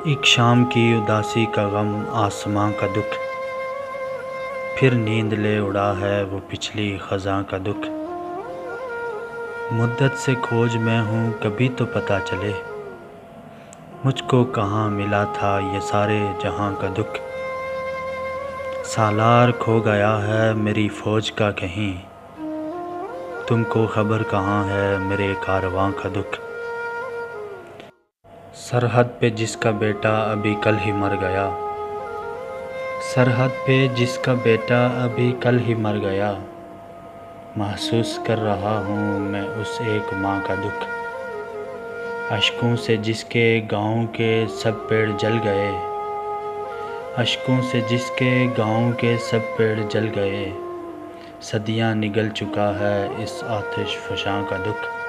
ایک شام کی اداسی کا غم، آسماں کا دکھ، پھر نیند لے اڑا ہے وہ پچھلی خزاں کا دکھ۔ مدت سے کھوج میں ہوں، کبھی تو پتہ چلے مجھ کو کہاں ملا تھا یہ سارے جہاں کا دکھ۔ سالار کھو گیا ہے میری فوج کا کہیں، تم کو خبر کہاں ہے میرے کارواں کا دکھ۔ سرحد پہ جس کا بیٹا ابھی کل ہی مر گیا، سرحد پہ جس کا بیٹا ابھی کل ہی مر گیا، محسوس کر رہا ہوں میں اس ایک ماں کا دکھ۔ اشکوں سے جس کے گاؤں کے سب پیڑ جل گئے، اشکوں سے جس کے گاؤں کے سب پیڑ جل گئے، صدیاں نگل چکا ہے اس آتش فشاں کا دکھ۔